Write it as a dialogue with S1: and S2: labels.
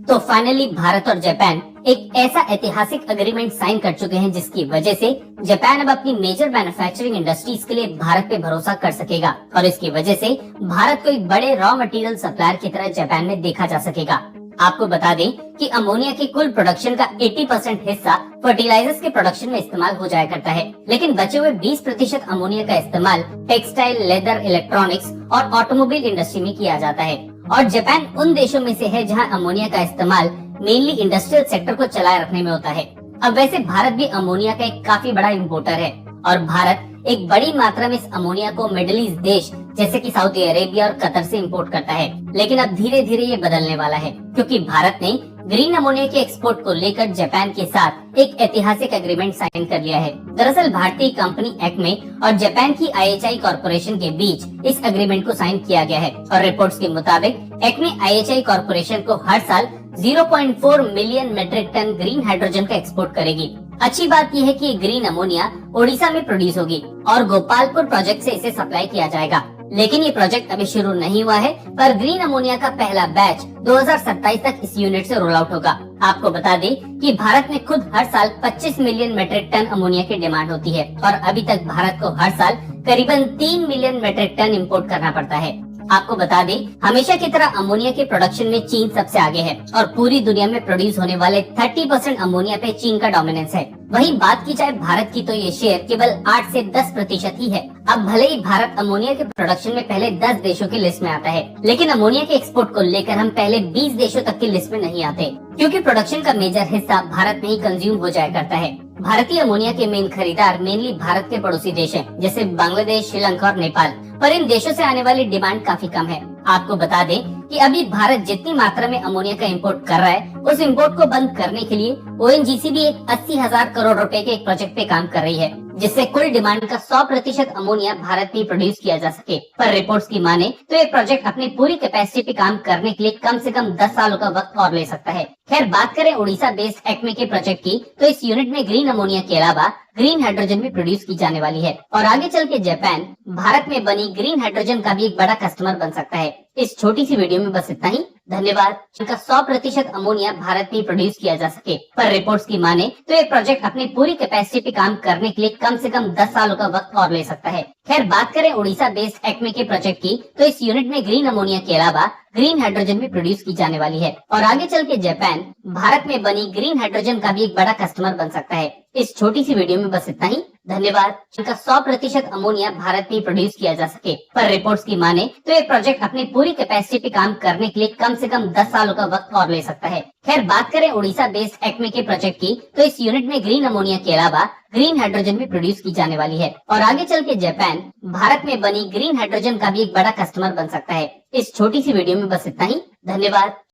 S1: तो फाइनली भारत और जापान एक ऐसा ऐतिहासिक एग्रीमेंट साइन कर चुके हैं जिसकी वजह से जापान अब अपनी मेजर मैन्युफैक्चरिंग इंडस्ट्रीज के लिए भारत पे भरोसा कर सकेगा और इसकी वजह से भारत को एक बड़े रॉ मटेरियल सप्लायर की तरह जापान में देखा जा सकेगा। आपको बता दें कि अमोनिया की कुल प्रोडक्शन का 80% हिस्सा फर्टिलाइजर्स के प्रोडक्शन में इस्तेमाल हो जाया करता है, लेकिन बचे हुए 20% अमोनिया का इस्तेमाल टेक्सटाइल, लेदर, इलेक्ट्रॉनिक्स और ऑटोमोबाइल इंडस्ट्री में किया जाता है। और जापान उन देशों में से है जहां अमोनिया का इस्तेमाल मेनली इंडस्ट्रियल सेक्टर को चलाए रखने में होता है। अब वैसे भारत भी अमोनिया का एक काफी बड़ा इम्पोर्टर है और भारत एक बड़ी मात्रा में इस अमोनिया को मिडिल ईस्ट देश जैसे कि सऊदी अरेबिया और कतर से इंपोर्ट करता है। लेकिन अब धीरे धीरे ये बदलने वाला है क्योंकि भारत ने ग्रीन अमोनिया के एक्सपोर्ट को लेकर जापान के साथ एक ऐतिहासिक एग्रीमेंट साइन कर लिया है। दरअसल भारतीय कंपनी एक्मे और जापान की IHI कॉर्पोरेशन के बीच इस एग्रीमेंट को साइन किया गया है और रिपोर्ट्स के मुताबिक एक्मे IHI कॉर्पोरेशन को हर साल 0.4 million metric tonne green hydrogen का एक्सपोर्ट करेगी। अच्छी बात यह है कि ग्रीन अमोनिया ओडिशा में प्रोड्यूस होगी और गोपालपुर प्रोजेक्ट से इसे सप्लाई किया जाएगा। लेकिन ये प्रोजेक्ट अभी शुरू नहीं हुआ है, पर ग्रीन अमोनिया का पहला बैच 2027 तक इस यूनिट से रोल आउट होगा। आपको बता दें कि भारत में खुद हर साल 25 मिलियन मेट्रिक टन अमोनिया की डिमांड होती है और अभी तक भारत को हर साल करीबन 3 मिलियन मेट्रिक टन इंपोर्ट करना पड़ता है। आपको बता दें, हमेशा की तरह अमोनिया के प्रोडक्शन में चीन सबसे आगे है और पूरी दुनिया में प्रोड्यूस होने वाले 30% अमोनिया पे चीन का डोमिनेंस है। वहीं बात की जाए भारत की तो ये शेयर केवल 8 से 10% ही है। अब भले ही भारत अमोनिया के प्रोडक्शन में पहले 10 देशों की लिस्ट में आता है, लेकिन अमोनिया के एक्सपोर्ट को लेकर हम पहले 20 देशों तक की लिस्ट में नहीं आते क्योंकि प्रोडक्शन का मेजर हिस्सा भारत में ही कंज्यूम हो जाया करता है। भारतीय अमोनिया के मेन खरीदार मेनली भारत के पड़ोसी देश हैं, जैसे बांग्लादेश, श्रीलंका और नेपाल, पर इन देशों से आने वाली डिमांड काफी कम है। आपको बता दें कि अभी भारत जितनी मात्रा में अमोनिया का इंपोर्ट कर रहा है, उस इंपोर्ट को बंद करने के लिए ONGC भी एक 80,000 करोड़ रुपए के एक प्रोजेक्ट पे काम कर रही है, जिससे कुल डिमांड का 100% अमोनिया भारत में प्रोड्यूस किया जा सके। पर रिपोर्ट्स की माने तो ये प्रोजेक्ट अपनी पूरी कैपेसिटी पे काम करने के लिए कम से कम 10 सालों का वक्त और ले सकता है। खैर, बात करें उड़ीसा बेस्ड एक्मे के प्रोजेक्ट की, तो इस यूनिट में ग्रीन अमोनिया के अलावा ग्रीन हाइड्रोजन भी प्रोड्यूस की जाने वाली है और आगे चल के जापान भारत में बनी ग्रीन हाइड्रोजन का भी एक बड़ा कस्टमर बन सकता है। इस छोटी सी वीडियो में बस इतना ही। धन्यवाद। इनका 100% अमोनिया भारत में प्रोड्यूस किया जा सके, पर रिपोर्ट्स की माने तो ये प्रोजेक्ट अपनी पूरी कैपेसिटी पे काम करने के लिए कम से कम 10 सालों का वक्त और ले सकता है। खैर, बात करें उड़ीसा बेस्ड एक्मे के प्रोजेक्ट की, तो इस यूनिट में ग्रीन अमोनिया के अलावा ग्रीन हाइड्रोजन भी प्रोड्यूस की जाने वाली है और आगे चल के जापान भारत में बनी ग्रीन हाइड्रोजन का भी एक बड़ा कस्टमर बन सकता है। इस छोटी सी वीडियो में बस इतना ही। धन्यवाद। इनका 100% अमोनिया भारत में प्रोड्यूस किया जा सके, पर रिपोर्ट्स की माने तो ये प्रोजेक्ट अपनी पूरी कैपेसिटी पे काम करने के लिए कम से कम 10 सालों का वक्त और ले सकता है। खैर, बात करें उड़ीसा बेस्ड एक्मे के प्रोजेक्ट की, तो इस यूनिट में ग्रीन अमोनिया के अलावा ग्रीन हाइड्रोजन भी प्रोड्यूस की जाने वाली है और आगे चल के जापान भारत में बनी ग्रीन हाइड्रोजन का भी एक बड़ा कस्टमर बन सकता है। इस छोटी सी वीडियो में बस इतना ही। धन्यवाद।